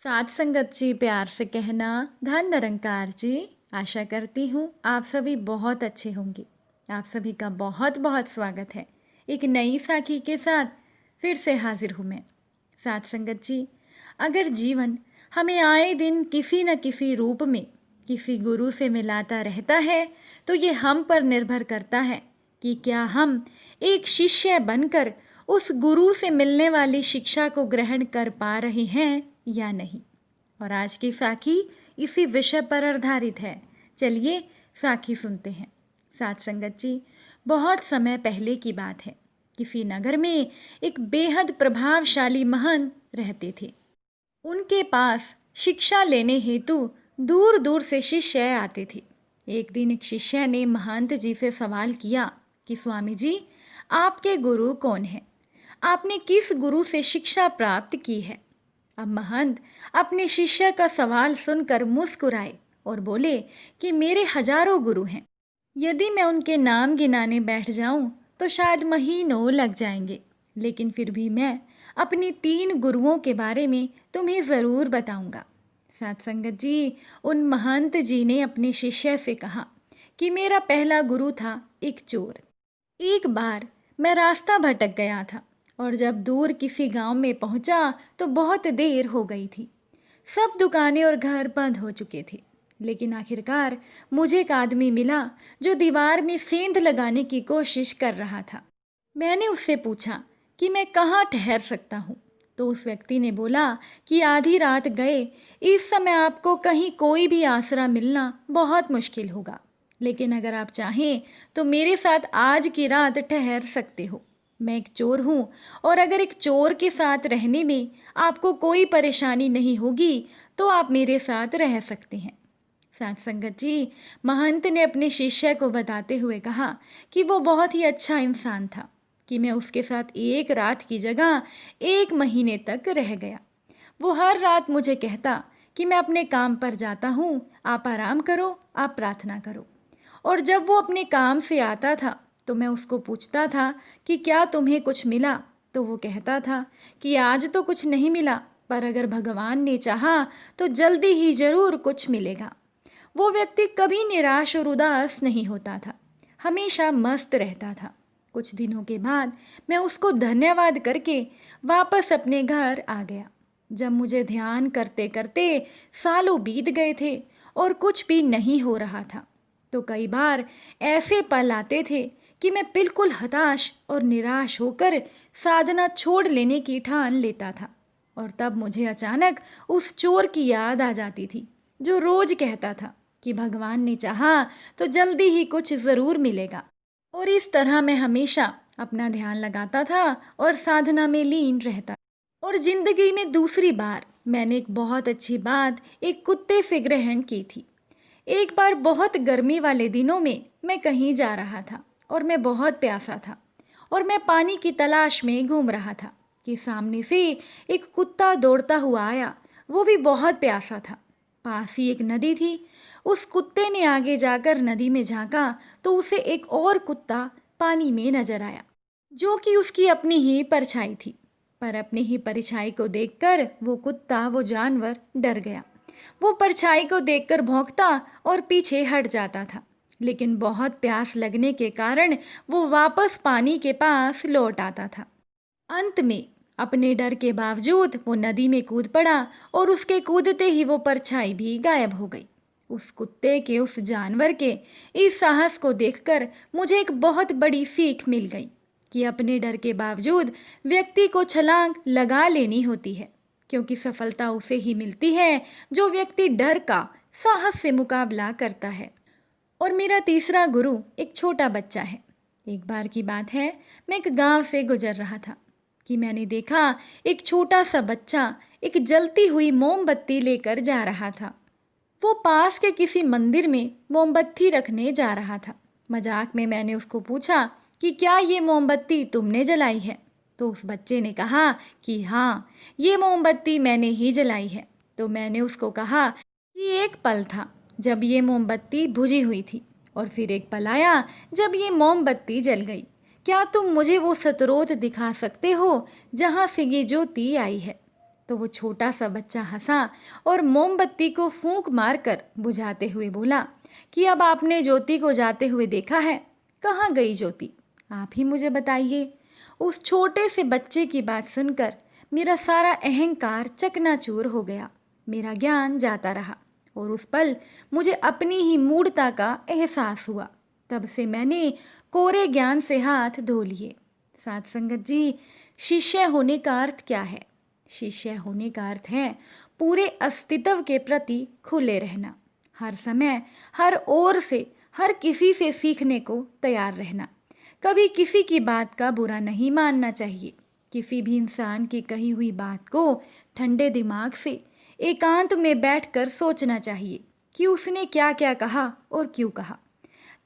साथ संगत जी प्यार से कहना। धन निरंकार जी, आशा करती हूँ आप सभी बहुत अच्छे होंगे। आप सभी का बहुत बहुत स्वागत है। एक नई साखी के साथ फिर से हाजिर हूँ मैं। साथ संगत जी, अगर जीवन हमें आए दिन किसी न किसी रूप में किसी गुरु से मिलाता रहता है तो ये हम पर निर्भर करता है कि क्या हम एक शिष्य बनकर उस गुरु से मिलने वाली शिक्षा को ग्रहण कर पा रहे हैं या नहीं। और आज की साखी इसी विषय पर आधारित है। चलिए साखी सुनते हैं। साथ संगत जी, बहुत समय पहले की बात है। किसी नगर में एक बेहद प्रभावशाली महंत रहते थे। उनके पास शिक्षा लेने हेतु दूर दूर से शिष्य आते थे। एक दिन एक शिष्य ने महंत जी से सवाल किया कि स्वामी जी, आपके गुरु कौन हैं? आपने किस गुरु से शिक्षा प्राप्त की है? अब महंत अपने शिष्य का सवाल सुनकर मुस्कुराए और बोले कि मेरे हजारों गुरु हैं। यदि मैं उनके नाम गिनाने बैठ जाऊं तो शायद महीनों लग जाएंगे, लेकिन फिर भी मैं अपनी 3 गुरुओं के बारे में तुम्हें ज़रूर बताऊंगा। साथ संगत जी, उन महंत जी ने अपने शिष्य से कहा कि मेरा पहला गुरु था एक चोर। एक बार मैं रास्ता भटक गया था और जब दूर किसी गांव में पहुंचा तो बहुत देर हो गई थी। सब दुकानें और घर बंद हो चुके थे, लेकिन आखिरकार मुझे एक आदमी मिला जो दीवार में सेंध लगाने की कोशिश कर रहा था। मैंने उससे पूछा कि मैं कहाँ ठहर सकता हूँ, तो उस व्यक्ति ने बोला कि आधी रात गए इस समय आपको कहीं कोई भी आसरा मिलना बहुत मुश्किल होगा, लेकिन अगर आप चाहें तो मेरे साथ आज की रात ठहर सकते हो। मैं एक चोर हूँ और अगर एक चोर के साथ रहने में आपको कोई परेशानी नहीं होगी तो आप मेरे साथ रह सकते हैं। साथ संगत जी, महंत ने अपने शिष्य को बताते हुए कहा कि वो बहुत ही अच्छा इंसान था कि मैं उसके साथ एक रात की जगह 1 महीने तक रह गया। वो हर रात मुझे कहता कि मैं अपने काम पर जाता हूँ, आप आराम करो, आप प्रार्थना करो। और जब वो अपने काम से आता था तो मैं उसको पूछता था कि क्या तुम्हें कुछ मिला, तो वो कहता था कि आज तो कुछ नहीं मिला, पर अगर भगवान ने चाहा तो जल्दी ही जरूर कुछ मिलेगा। वो व्यक्ति कभी निराश और उदास नहीं होता था, हमेशा मस्त रहता था। कुछ दिनों के बाद मैं उसको धन्यवाद करके वापस अपने घर आ गया। जब मुझे ध्यान करते करते सालों बीत गए थे और कुछ भी नहीं हो रहा था, तो कई बार ऐसे पल आते थे कि मैं बिल्कुल हताश और निराश होकर साधना छोड़ लेने की ठान लेता था। और तब मुझे अचानक उस चोर की याद आ जाती थी जो रोज कहता था कि भगवान ने चाहा तो जल्दी ही कुछ ज़रूर मिलेगा। और इस तरह मैं हमेशा अपना ध्यान लगाता था और साधना में लीन रहता। और जिंदगी में दूसरी बार मैंने एक बहुत अच्छी बात एक कुत्ते से ग्रहण की थी। एक बार बहुत गर्मी वाले दिनों में मैं कहीं जा रहा था और मैं बहुत प्यासा था और मैं पानी की तलाश में घूम रहा था कि सामने से एक कुत्ता दौड़ता हुआ आया। वो भी बहुत प्यासा था। पास ही एक नदी थी। उस कुत्ते ने आगे जाकर नदी में झांका तो उसे एक और कुत्ता पानी में नजर आया जो कि उसकी अपनी ही परछाई थी। पर अपनी ही परछाई को देखकर वो कुत्ता, वो जानवर डर गया। वो परछाई को देखकर भौंकता और पीछे हट जाता था, लेकिन बहुत प्यास लगने के कारण वो वापस पानी के पास लौट आता था। अंत में अपने डर के बावजूद वो नदी में कूद पड़ा और उसके कूदते ही वो परछाई भी गायब हो गई। उस कुत्ते के, उस जानवर के इस साहस को देखकर मुझे एक बहुत बड़ी सीख मिल गई कि अपने डर के बावजूद व्यक्ति को छलांग लगा लेनी होती है, क्योंकि सफलता उसे ही मिलती है जो व्यक्ति डर का साहस से मुकाबला करता है। और मेरा तीसरा गुरु एक छोटा बच्चा है। एक बार की बात है, मैं एक गांव से गुजर रहा था कि मैंने देखा एक छोटा सा बच्चा एक जलती हुई मोमबत्ती लेकर जा रहा था। वो पास के किसी मंदिर में मोमबत्ती रखने जा रहा था। मजाक में मैंने उसको पूछा कि क्या ये मोमबत्ती तुमने जलाई है? तो उस बच्चे ने कहा कि हाँ, ये मोमबत्ती मैंने ही जलाई है। तो मैंने उसको कहा कि एक पल था जब ये मोमबत्ती बुझी हुई थी और फिर एक पल आया जब ये मोमबत्ती जल गई। क्या तुम मुझे वो स्रोत दिखा सकते हो जहाँ से ये ज्योति आई है? तो वो छोटा सा बच्चा हंसा और मोमबत्ती को फूंक मारकर बुझाते हुए बोला कि अब आपने ज्योति को जाते हुए देखा है, कहाँ गई ज्योति, आप ही मुझे बताइए। उस छोटे से बच्चे की बात सुनकर मेरा सारा अहंकार चकनाचूर हो गया। मेरा ज्ञान जाता रहा और उस पल मुझे अपनी ही मूढ़ता का एहसास हुआ। तब से मैंने कोरे ज्ञान से हाथ धो लिए। साथ संगत जी, शिष्य होने का अर्थ क्या है? शिष्य होने का अर्थ है पूरे अस्तित्व के प्रति खुले रहना, हर समय हर ओर से हर किसी से सीखने को तैयार रहना, कभी किसी की बात का बुरा नहीं मानना चाहिए। किसी भी इंसान की कही हुई बात को ठंडे दिमाग से एकांत में बैठकर सोचना चाहिए कि उसने क्या क्या कहा और क्यों कहा।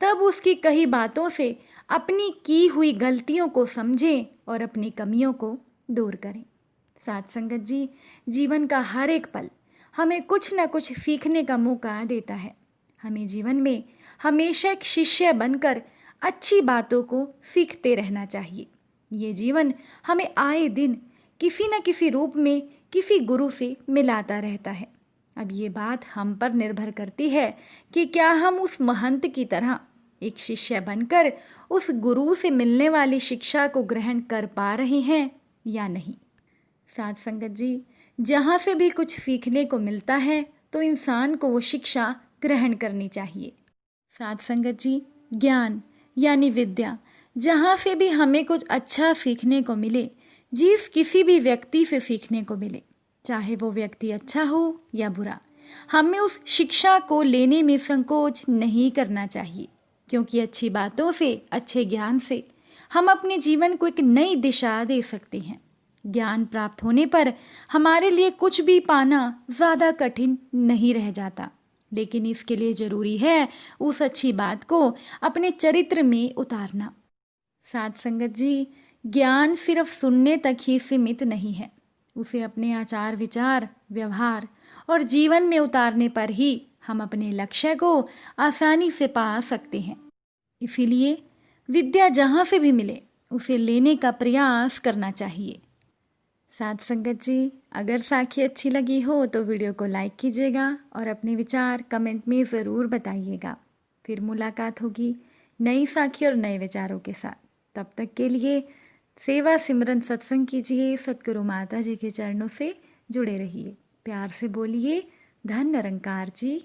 तब उसकी कही बातों से अपनी की हुई गलतियों को समझें और अपनी कमियों को दूर करें। साथ संगत जी, जीवन का हर एक पल हमें कुछ न कुछ सीखने का मौका देता है। हमें जीवन में हमेशा एक शिष्य बनकर अच्छी बातों को सीखते रहना चाहिए। ये जीवन हमें आए दिन किसी न किसी रूप में किसी गुरु से मिलाता रहता है। अब ये बात हम पर निर्भर करती है कि क्या हम उस महंत की तरह एक शिष्य बनकर उस गुरु से मिलने वाली शिक्षा को ग्रहण कर पा रहे हैं या नहीं। साथ संगत जी, जहाँ से भी कुछ सीखने को मिलता है तो इंसान को वो शिक्षा ग्रहण करनी चाहिए। साथ संगत जी, ज्ञान यानी विद्या, जहाँ से भी हमें कुछ अच्छा सीखने को मिले, जिस किसी भी व्यक्ति से सीखने को मिले, चाहे वो व्यक्ति अच्छा हो या बुरा, हमें उस शिक्षा को लेने में संकोच नहीं करना चाहिए, क्योंकि अच्छी बातों से, अच्छे ज्ञान से हम अपने जीवन को एक नई दिशा दे सकते हैं। ज्ञान प्राप्त होने पर हमारे लिए कुछ भी पाना ज़्यादा कठिन नहीं रह जाता, लेकिन इसके लिए ज़रूरी है उस अच्छी बात को अपने चरित्र में उतारना। साथ संगत जी, ज्ञान सिर्फ सुनने तक ही सीमित नहीं है, उसे अपने आचार विचार, व्यवहार और जीवन में उतारने पर ही हम अपने लक्ष्य को आसानी से पा सकते हैं। इसीलिए विद्या जहाँ से भी मिले उसे लेने का प्रयास करना चाहिए। साथ संगत जी, अगर साखी अच्छी लगी हो तो वीडियो को लाइक कीजिएगा और अपने विचार कमेंट में ज़रूर बताइएगा। फिर मुलाकात होगी नई साखी और नए विचारों के साथ। तब तक के लिए सेवा सिमरन सत्संग कीजिए, सतगुरु माता जी के चरणों से जुड़े रहिए। प्यार से बोलिए, धन निरंकार जी